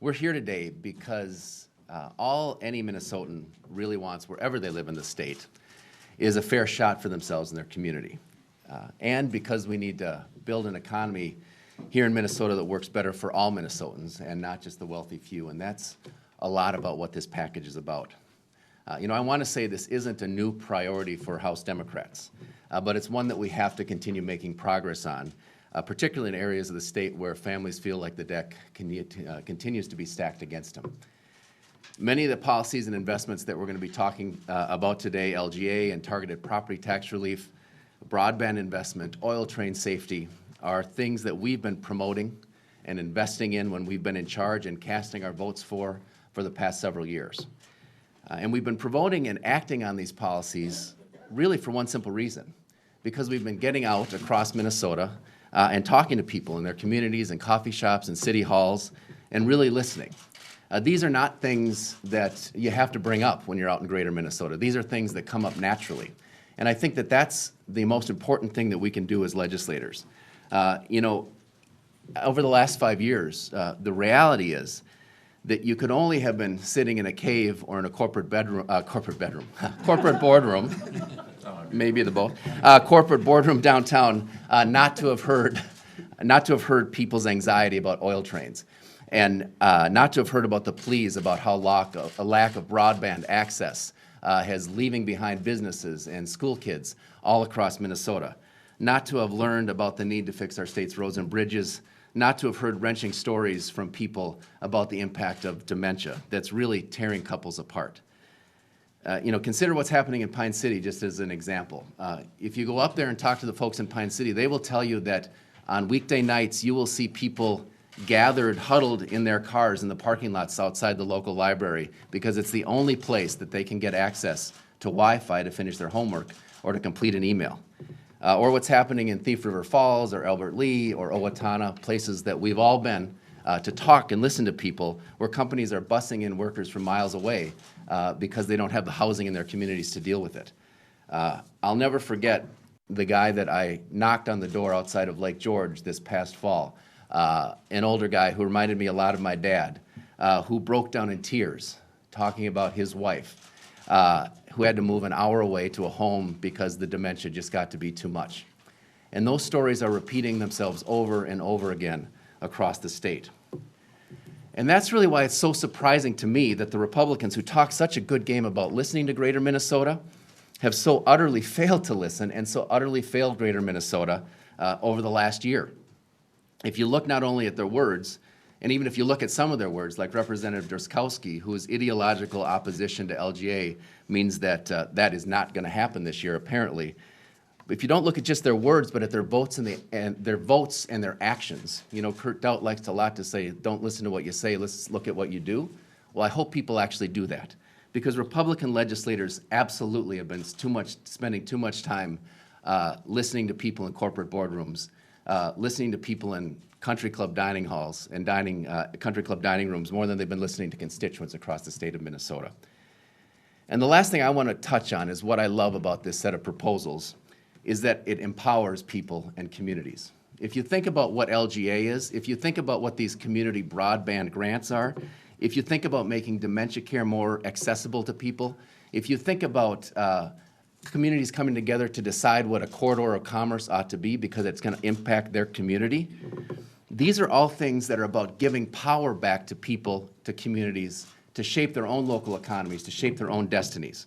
We're here today because all any Minnesotan really wants, wherever they live in the state, is a fair shot for themselves and their community. And because we need to build an economy here in Minnesota that works better for all Minnesotans and not just the wealthy few. And that's a lot about what this package is about. I want to say this isn't a new priority for House Democrats, but it's one that we have to continue making progress on, particularly in areas of the state where families feel like the deck continues to be stacked against them. Many of the policies and investments that we're going to be talking about today, LGA and targeted property tax relief, broadband investment, oil train safety, are things that we've been promoting and investing in when we've been in charge and casting our votes for the past several years. And we've been promoting and acting on these policies really for one simple reason, because we've been getting out across Minnesota and talking to people in their communities and coffee shops and city halls and really listening. These are not things that you have to bring up when you're out in greater Minnesota. These are things that come up naturally. And I think that that's the most important thing that we can do as legislators. Over the last 5 years, the reality is that you could only have been sitting in a cave or in a corporate boardroom, maybe the both, corporate boardroom downtown, not to have heard people's anxiety about oil trains, and not to have heard about the pleas about how a lack of broadband access has leaving behind businesses and school kids all across Minnesota, not to have learned about the need to fix our state's roads and bridges, not to have heard wrenching stories from people about the impact of dementia that's really tearing couples apart. Consider what's happening in Pine City just as an example. If you go up there and talk to the folks in Pine City, they will tell you that on weekday nights you will see people gathered, huddled in their cars in the parking lots outside the local library because it's the only place that they can get access to Wi-Fi to finish their homework or to complete an email. Or what's happening in Thief River Falls or Albert Lea or Owatonna, places that we've all been to talk and listen to people, where companies are busing in workers from miles away because they don't have the housing in their communities to deal with it. I'll never forget the guy that I knocked on the door outside of Lake George this past fall, an older guy who reminded me a lot of my dad, who broke down in tears talking about his wife, who had to move an hour away to a home because the dementia just got to be too much. And those stories are repeating themselves over and over again across the state. And that's really why it's so surprising to me that the Republicans who talk such a good game about listening to greater Minnesota have so utterly failed to listen and so utterly failed greater Minnesota over the last year. If you look not only at their words, and even if you look at some of their words, like Representative Drzkowski, whose ideological opposition to LGA means that that is not going to happen this year, apparently. If you don't look at just their words, but at their votes and their actions, Kurt Daudt likes a lot to say, don't listen to what you say, let's look at what you do. Well, I hope people actually do that, because Republican legislators absolutely have been spending too much time listening to people in corporate boardrooms, listening to people in country club dining halls and country club dining rooms more than they've been listening to constituents across the state of Minnesota. And the last thing I want to touch on is what I love about this set of proposals is that it empowers people and communities. If you think about what LGA is, if you think about what these community broadband grants are, if you think about making dementia care more accessible to people, if you think about communities coming together to decide what a corridor of commerce ought to be because it's going to impact their community, these are all things that are about giving power back to people, to communities, to shape their own local economies, to shape their own destinies.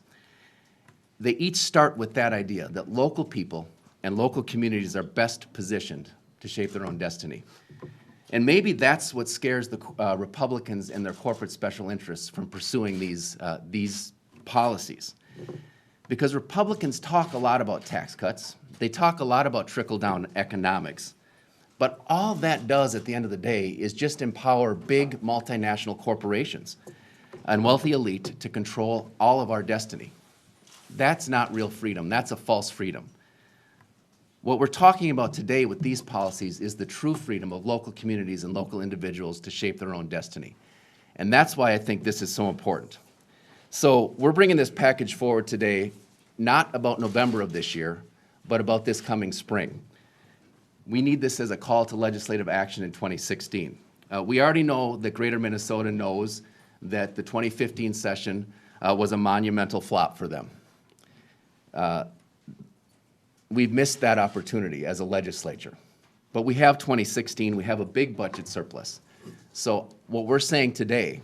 They each start with that idea that local people and local communities are best positioned to shape their own destiny. And maybe that's what scares the Republicans and their corporate special interests from pursuing these policies. Because Republicans talk a lot about tax cuts, they talk a lot about trickle-down economics, but all that does at the end of the day is just empower big multinational corporations and wealthy elite to control all of our destiny. That's not real freedom, that's a false freedom. What we're talking about today with these policies is the true freedom of local communities and local individuals to shape their own destiny. And that's why I think this is so important. So we're bringing this package forward today, not about November of this year, but about this coming spring. We need this as a call to legislative action in 2016. We already know that Greater Minnesota knows that the 2015 session was a monumental flop for them. We've missed that opportunity as a legislature. But we have 2016, we have a big budget surplus. So what we're saying today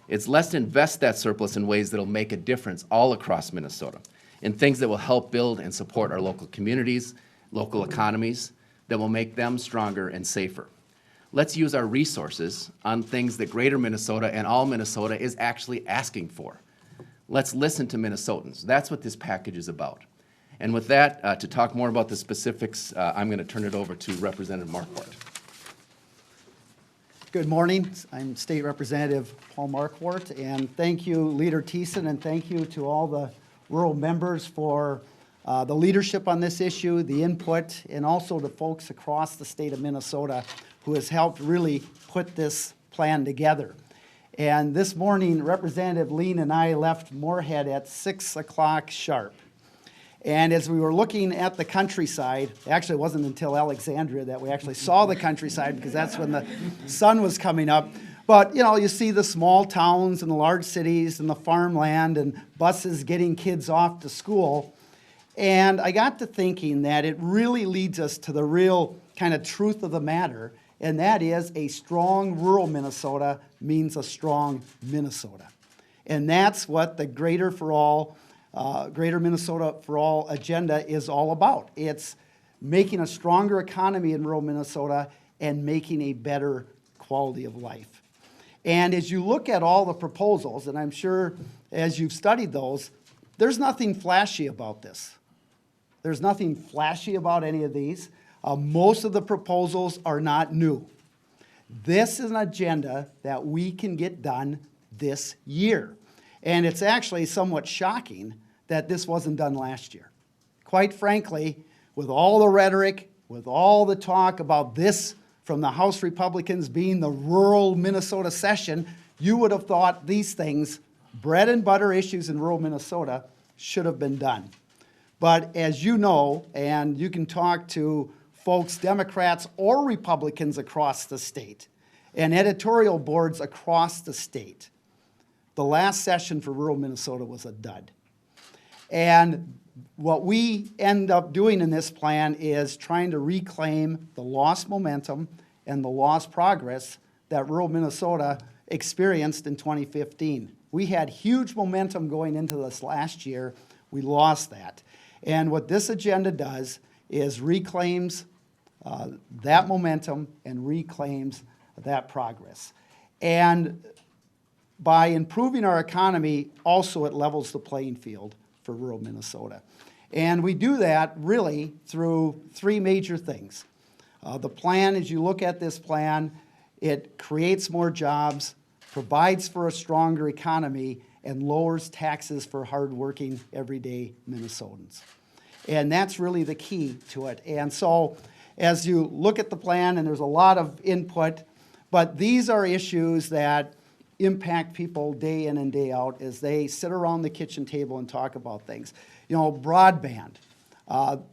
is let's invest that surplus in ways that'll make a difference all across Minnesota, in things that will help build and support our local communities, local economies, that will make them stronger and safer. Let's use our resources on things that Greater Minnesota and all Minnesota is actually asking for. Let's listen to Minnesotans. That's what this package is about. And with that, to talk more about the specifics, I'm going to turn it over to Representative Marquart. Good morning. I'm State Representative Paul Marquart, and thank you, Leader Thissen, and thank you to all the rural members for the leadership on this issue, the input, and also the folks across the state of Minnesota who has helped really put this plan together. And this morning, Representative Lean and I left Moorhead at 6 o'clock sharp. And as we were looking at the countryside, actually it wasn't until Alexandria that we actually saw the countryside, because that's when the sun was coming up. But, you know, you see the small towns and the large cities and the farmland and buses getting kids off to school. And I got to thinking that it really leads us to the real kind of truth of the matter, and that is a strong rural Minnesota means a strong Minnesota. And that's what the Greater Minnesota for All agenda is all about. It's making a stronger economy in rural Minnesota and making a better quality of life. And as you look at all the proposals, and I'm sure as you've studied those, there's nothing flashy about this. There's nothing flashy about any of these. Most of the proposals are not new. This is an agenda that we can get done this year. And it's actually somewhat shocking that this wasn't done last year. Quite frankly, with all the rhetoric, with all the talk about this from the House Republicans being the rural Minnesota session, you would have thought these things, bread and butter issues in rural Minnesota, should have been done. But as you know, and you can talk to folks, Democrats or Republicans across the state, and editorial boards across the state, the last session for rural Minnesota was a dud. And what we end up doing in this plan is trying to reclaim the lost momentum and the lost progress that rural Minnesota experienced in 2015. We had huge momentum going into this last year. We lost that. And what this agenda does is reclaims that momentum and reclaims that progress. And by improving our economy, also it levels the playing field for rural Minnesota. And we do that really through three major things. The plan, as you look at this plan, it creates more jobs, provides for a stronger economy, and lowers taxes for hardworking, everyday Minnesotans. And that's really the key to it. And so as you look at the plan, and there's a lot of input, but these are issues that impact people day in and day out as they sit around the kitchen table and talk about things. You know, broadband.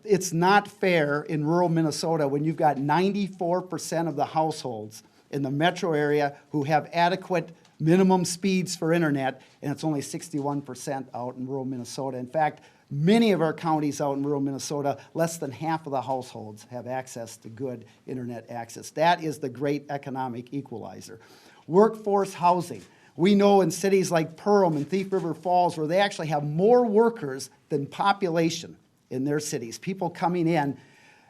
It's not fair in rural Minnesota when you've got 94% of the households in the metro area who have adequate minimum speeds for internet, and it's only 61% out in rural Minnesota. In fact, many of our counties out in rural Minnesota, less than half of the households have access to good internet access. That is the great economic equalizer. Workforce housing. We know in cities like Perham and Thief River Falls where they actually have more workers than population in their cities, people coming in.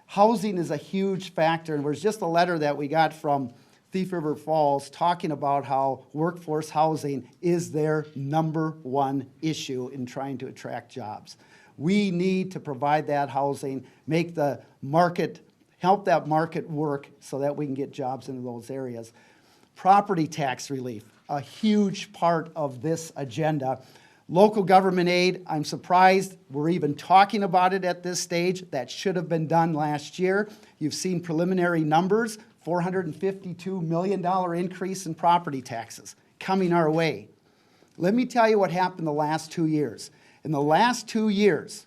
Housing is a huge factor, and there's just a letter that we got from Thief River Falls talking about how workforce housing is their #1 issue in trying to attract jobs. We need to provide that housing, make the market, help that market work so that we can get jobs into those areas. Property tax relief, a huge part of this agenda. Local government aid, I'm surprised we're even talking about it at this stage. That should have been done last year. You've seen preliminary numbers, $452 million increase in property taxes coming our way. Let me tell you what happened the last 2 years. In the last 2 years,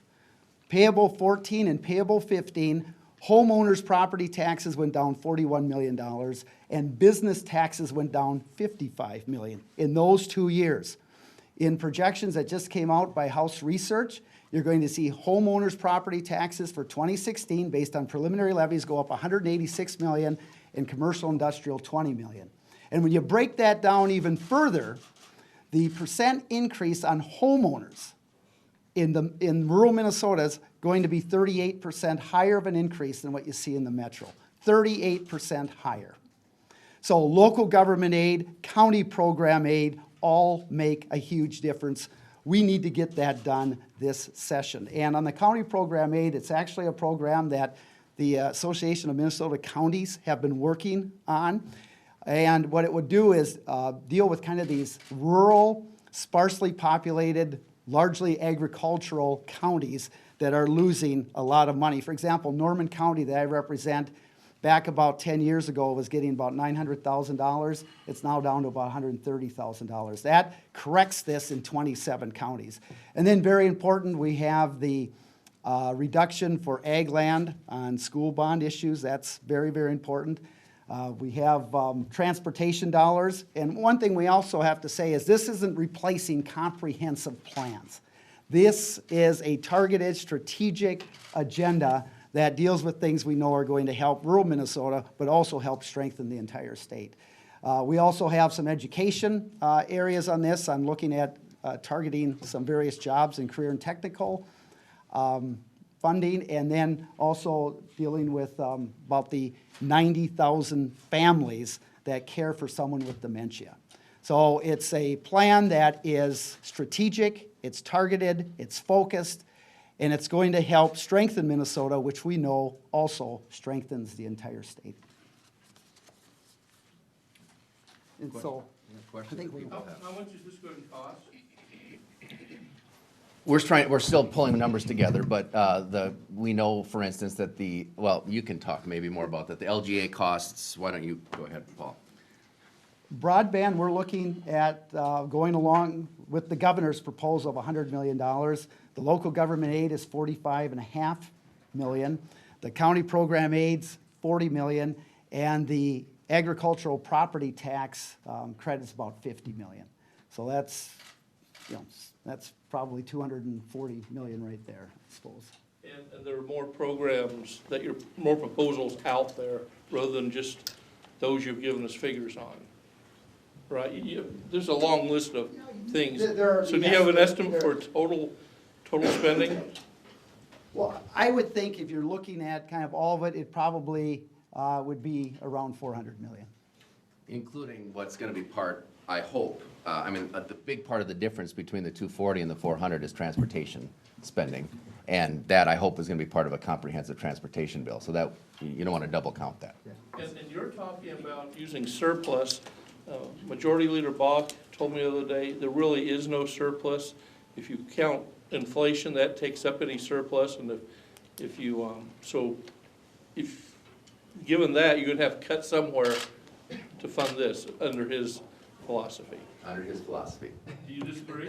payable 14 and payable 15, Homeowners' property taxes went down $41 million, and business taxes went down $55 million in those 2 years. In projections that just came out by House Research, you're going to see homeowners' property taxes for 2016, based on preliminary levies, go up $186 million, and commercial industrial $20 million. And when you break that down even further, the percent increase on homeowners in rural Minnesota is going to be 38% higher of an increase than what you see in the metro. 38% higher. So local government aid, county program aid, all make a huge difference. We need to get that done this session. And on the county program aid, it's actually a program that the Association of Minnesota Counties have been working on. And what it would do is deal with kind of these rural, sparsely populated, largely agricultural counties that are losing a lot of money. For example, Norman County that I represent, back about 10 years ago, was getting about $900,000. It's now down to about $130,000. That corrects this in 27 counties. And then very important, we have the reduction for ag land on school bond issues. That's very, very important. We have transportation dollars. And one thing we also have to say is this isn't replacing comprehensive plans. This is a targeted strategic agenda that deals with things we know are going to help rural Minnesota, but also help strengthen the entire state. We also have some education areas on this. I'm looking at targeting some various jobs in career and technical funding, and then also dealing with about the 90,000 families that care for someone with dementia. So it's a plan that is strategic, it's targeted, it's focused, and it's going to help strengthen Minnesota, which we know also strengthens the entire state. And so, I think we How much is this going to cost? We're still pulling the numbers together, but we know, for instance, that well, you can talk maybe more about that. The LGA costs, why don't you go ahead, Paul? broadband, we're looking at going along with the governor's proposal of $100 million. The local government aid is $45.5 million. The county program aid's $40 million, and the agricultural property tax credit's about $50 million. So that's, that's probably $240 million right there, I suppose. And there are more programs more proposals out there rather than just those you've given us figures on, right? There's a long list of things. So do you have an estimate for total spending? Well, I would think if you're looking at kind of all of it, it probably would be around $400 million. Including what's going to be part, I hope, the big part of the difference between the 240 and the 400 is transportation spending. And that, I hope, is going to be part of a comprehensive transportation bill. So that, you don't want to double count that. And you're talking about using surplus. Majority Leader Bach told me the other day, there really is no surplus. If you count inflation, that takes up any surplus. And if given that, you're going to have to cut somewhere to fund this under his philosophy. Under his philosophy. Do you disagree?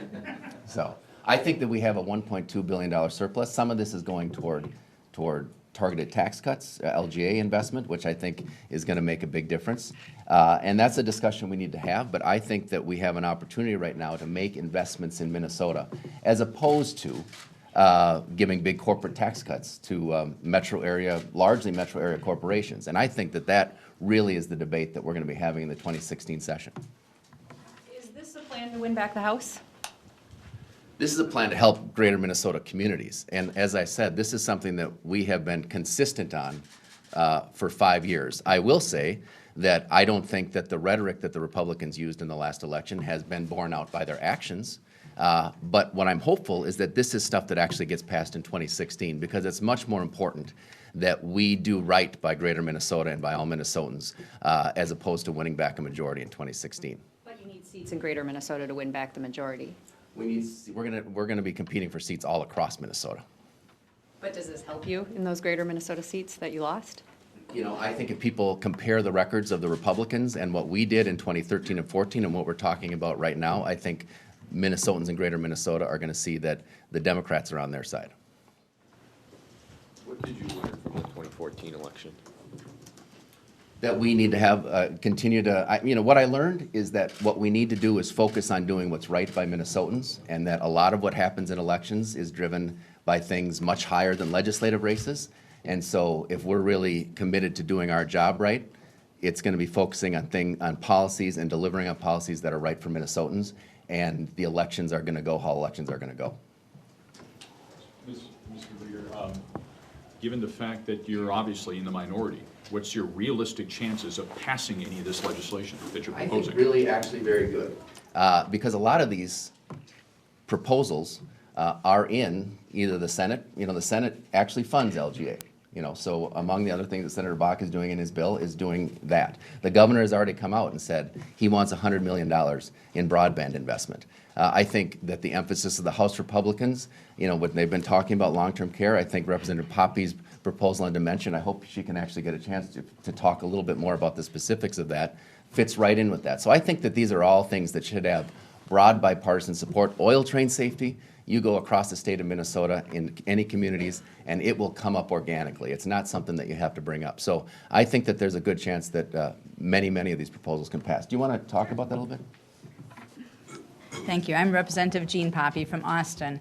So I think that we have a $1.2 billion surplus. Some of this is going toward targeted tax cuts, LGA investment, which I think is going to make a big difference. And that's a discussion we need to have, but I think that we have an opportunity right now to make investments in Minnesota, as opposed to giving big corporate tax cuts to largely metro area corporations. And I think that that really is the debate that we're going to be having in the 2016 session. Is this a plan to win back the House? This is a plan to help greater Minnesota communities. And as I said, this is something that we have been consistent on for 5 years. I will say that I don't think that the rhetoric that the Republicans used in the last election has been borne out by their actions. But what I'm hopeful is that this is stuff that actually gets passed in 2016, because it's much more important that we do right by greater Minnesota and by all Minnesotans, as opposed to winning back a majority in 2016. But you need seats in greater Minnesota to win back the majority. We're gonna be competing for seats all across Minnesota. But does this help you in those greater Minnesota seats that you lost? I think if people compare the records of the Republicans and what we did in 2013 and 14 and what we're talking about right now, I think Minnesotans in greater Minnesota are going to see that the Democrats are on their side. What did you learn from the 2014 election? That we need to have, continue to, what I learned is that what we need to do is focus on doing what's right by Minnesotans, and that a lot of what happens in elections is driven by things much higher than legislative races. And so if we're really committed to doing our job right, it's gonna be focusing on policies and delivering on policies that are right for Minnesotans, and the elections are gonna go how elections are gonna go. Mr. Leader, given the fact that you're obviously in the minority, what's your realistic chances of passing any of this legislation that you're I proposing? think really actually very good, because a lot of these proposals are in either the Senate, the Senate actually funds LGA. So among the other things that Senator Bach is doing in his bill is doing that. The governor has already come out and said he wants $100 million in broadband investment. I think that the emphasis of the House Republicans, what they've been talking about long-term care, I think Representative Poppy's proposal on dementia, I hope she can actually get a chance to talk a little bit more about the specifics of that, fits right in with that. So I think that these are all things that should have broad bipartisan support. Oil train safety, you go across the state of Minnesota in any communities, and it will come up organically. It's not something that you have to bring up. So I think that there's a good chance that many of these proposals can pass. Do you want to talk about that a little bit? Thank you. I'm Representative Jean Poppy from Austin.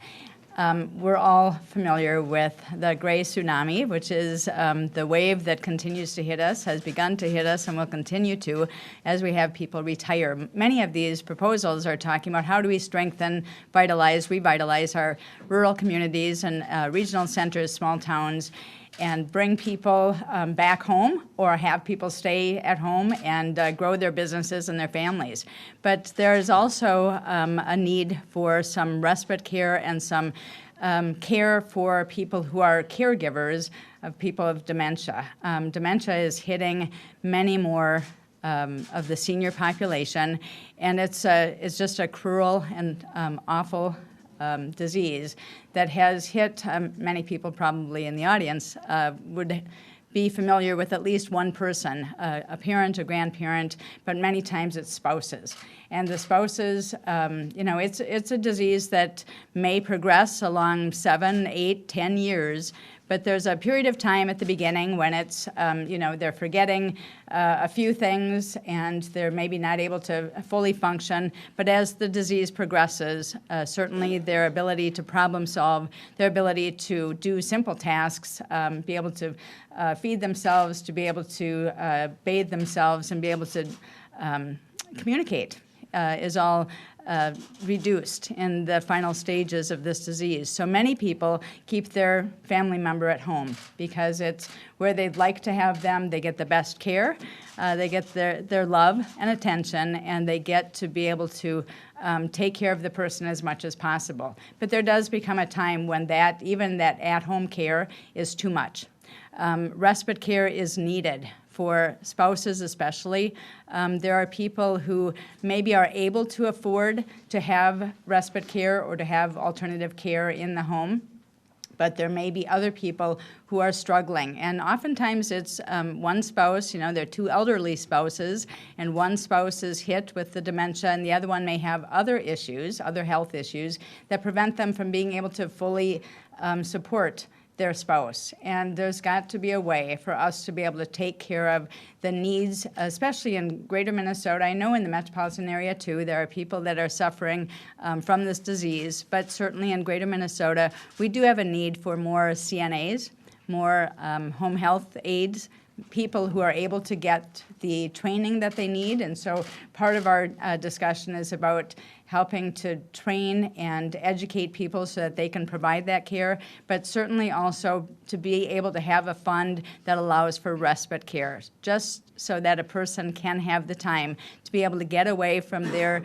We're all familiar with the gray tsunami, which is the wave that continues to hit us, has begun to hit us, and will continue to as we have people retire. Many of these proposals are talking about how do we strengthen, revitalize our rural communities and regional centers, small towns, and bring people back home or have people stay at home and grow their businesses and their families. But there is also a need for some respite care and some care for people who are caregivers of people with dementia. Dementia is hitting many more of the senior population, and it's just a cruel and awful disease that has hit many people probably in the audience would be familiar with at least one person, a parent, a grandparent, but many times it's spouses. And the spouses, it's a disease that may progress along 7, 8, 10 years, but there's a period of time at the beginning when it's, they're forgetting a few things and they're maybe not able to fully function. But as the disease progresses, certainly their ability to problem solve, their ability to do simple tasks, be able to feed themselves, to be able to bathe themselves and be able to communicate is all reduced in the final stages of this disease. So many people keep their family member at home because it's where they'd like to have them. They get the best care, they get their love and attention, and they get to be able to take care of the person as much as possible. But there does become a time when even that at-home care is too much. Respite care is needed for spouses especially. There are people who maybe are able to afford to have respite care or to have alternative care in the home, but there may be other people who are struggling. And oftentimes it's one spouse, they're two elderly spouses, and one spouse is hit with the dementia and the other one may have other issues, other health issues, that prevent them from being able to fully support their spouse. And there's got to be a way for us to be able to take care of the needs, especially in greater Minnesota. I know in the metropolitan area too, there are people that are suffering from this disease, but certainly in greater Minnesota, we do have a need for more CNAs, more home health aides, people who are able to get the training that they need. And so part of our discussion is about helping to train and educate people so that they can provide that care, but certainly also to be able to have a fund that allows for respite care, just so that a person can have the time to be able to get away from their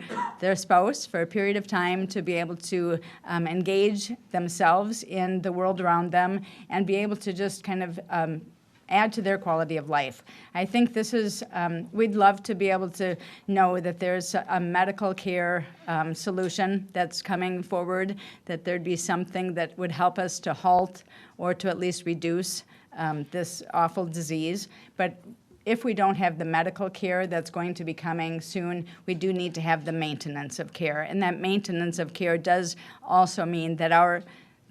spouse for a period of time, to be able to engage themselves in the world around them, and be able to just kind of add to their quality of life. I think this is, we'd love to be able to know that there's a medical care solution that's coming forward, that there'd be something that would help us to halt or to at least reduce this awful disease. But if we don't have the medical care that's going to be coming soon, we do need to have the maintenance of care. And that maintenance of care does also mean that our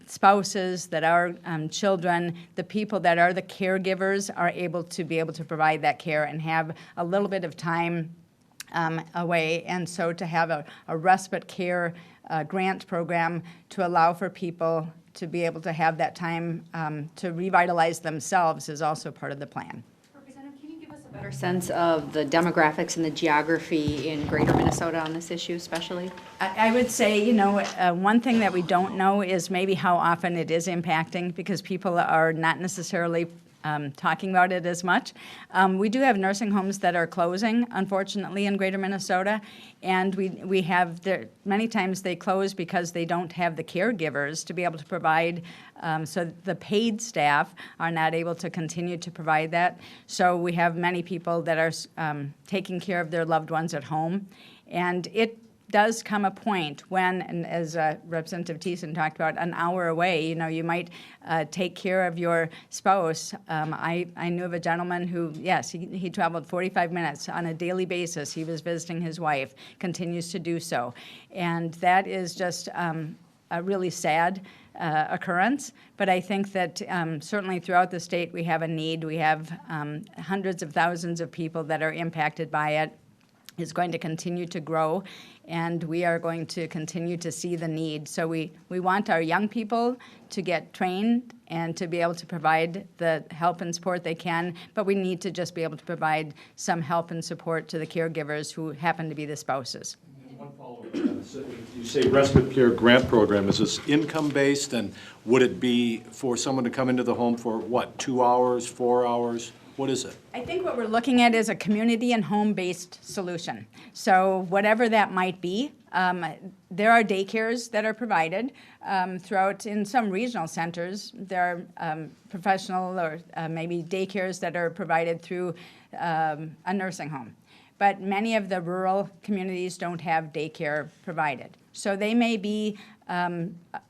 spouses, that our children, the people that are the caregivers are able to provide that care and have a little bit of time away. And so to have a respite care grant program to allow for people to be able to have that time to revitalize themselves is also part of the plan. Representative, can you give us a better sense of the demographics and the geography in greater Minnesota on this issue especially? I would say, one thing that we don't know is maybe how often it is impacting, because people are not necessarily talking about it as much. We do have nursing homes that are closing, unfortunately, in greater Minnesota, and we have, many times they close because they don't have the caregivers to be able to provide, so the paid staff are not able to continue to provide that. So we have many people that are taking care of their loved ones at home, and it does come a point when, and as Representative Thissen talked about, an hour away, you might take care of your spouse. I knew of a gentleman who, yes, he traveled 45 minutes on a daily basis. He was visiting his wife, continues to do so. And that is just a really sad occurrence, but I think that certainly throughout the state we have a need. We have hundreds of thousands of people that are impacted by it. Is going to continue to grow, and we are going to continue to see the need. So we want our young people to get trained and to be able to provide the help and support they can, but we need to just be able to provide some help and support to the caregivers who happen to be the spouses. One follow-up. You say respite care grant program. Is this income-based, and would it be for someone to come into the home for, what, 2 hours, 4 hours? What is it? I think what we're looking at is a community and home-based solution. So whatever that might be, there are daycares that are provided throughout, in some regional centers. There are professional or maybe daycares that are provided through a nursing home. But many of the rural communities don't have daycare provided. So they may be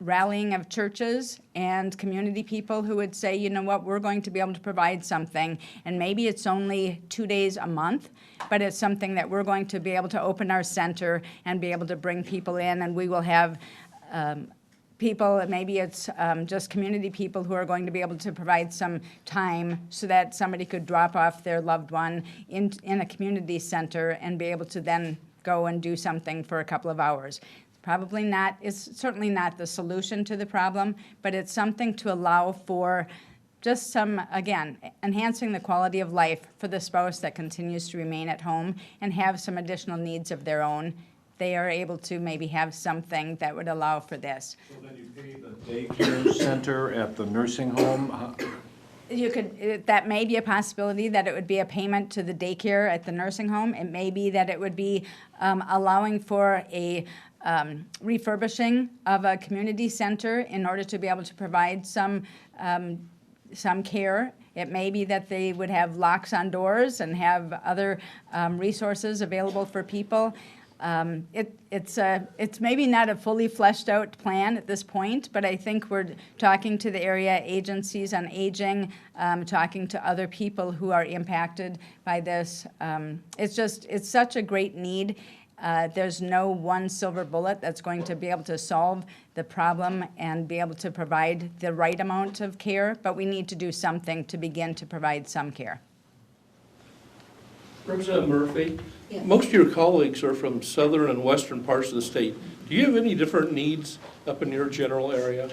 rallying of churches and community people who would say, you know what, we're going to be able to provide something, and maybe it's only 2 days a month, but it's something that we're going to be able to open our center and be able to bring people in, and we will have people, maybe it's just community people who are going to be able to provide some time so that somebody could drop off their loved one in a community center and be able to then go and do something for a couple of hours. Probably not, it's certainly not the solution to the problem, but it's something to allow for just some, again, enhancing the quality of life for the spouse that continues to remain at home and have some additional needs of their own. They are able to maybe have something that would allow for this. So then you pay the daycare center at the nursing home? You could, that may be a possibility, that it would be a payment to the daycare at the nursing home. It may be that it would be allowing for a refurbishing of a community center in order to be able to provide some care. It may be that they would have locks on doors and have other resources available for people. It's maybe not a fully fleshed out plan at this point, but I think we're talking to the area agencies on aging, talking to other people who are impacted by this. It's such a great need. There's no one silver bullet that's going to be able to solve the problem and be able to provide the right amount of care, but we need to do something to begin to provide some care. Representative Murphy, most of your colleagues are from southern and western parts of the state. Do you have any different needs up in your general area?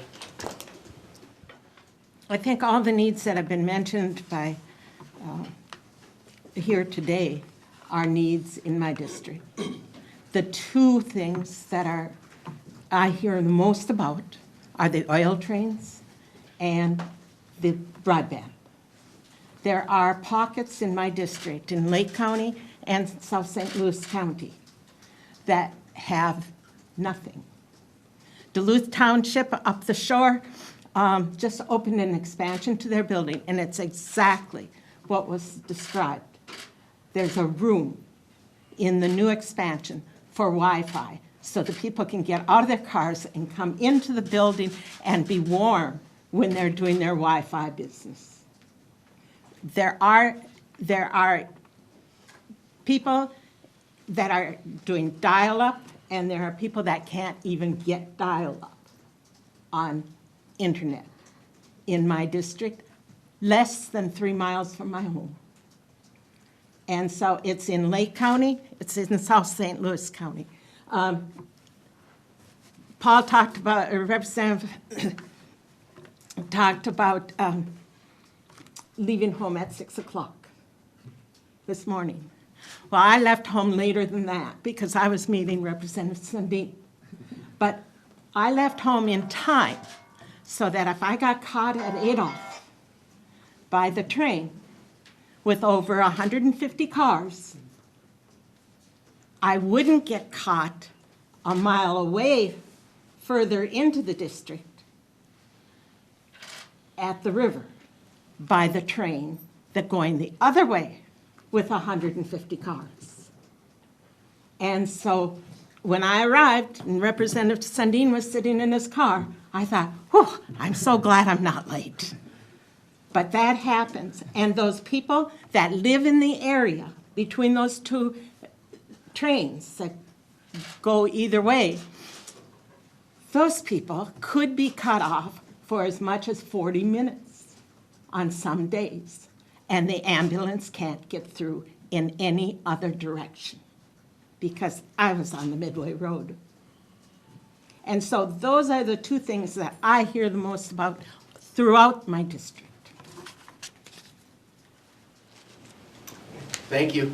I think all the needs that have been mentioned by here today are needs in my district. The two things that I hear the most about are the oil trains and the broadband. There are pockets in my district, in Lake County and South St. Louis County, that have nothing. Duluth Township up the shore just opened an expansion to their building, and it's exactly what was described. There's a room in the new expansion for Wi-Fi so that people can get out of their cars and come into the building and be warm when they're doing their Wi-Fi business. There are people that are doing dial-up, and there are people that can't even get dial-up on internet in my district, less than 3 miles from my home. And so it's in Lake County, it's in South St. Louis County. Paul talked about, or Representative talked about leaving home at 6 o'clock this morning. Well, I left home later than that because I was meeting Representative Sundin. But I left home in time so that if I got caught at Adolph by the train with over 150 cars, I wouldn't get caught a mile away further into the district at the river by the train that going the other way with 150 cars. And so when I arrived and Representative Sundin was sitting in his car, I thought, whew, I'm so glad I'm not late. But that happens. And those people that live in the area between those two trains that go either way, those people could be cut off for as much as 40 minutes on some days, and the ambulance can't get through in any other direction because I was on the Midway Road. And so those are the two things that I hear the most about throughout my district. Thank you.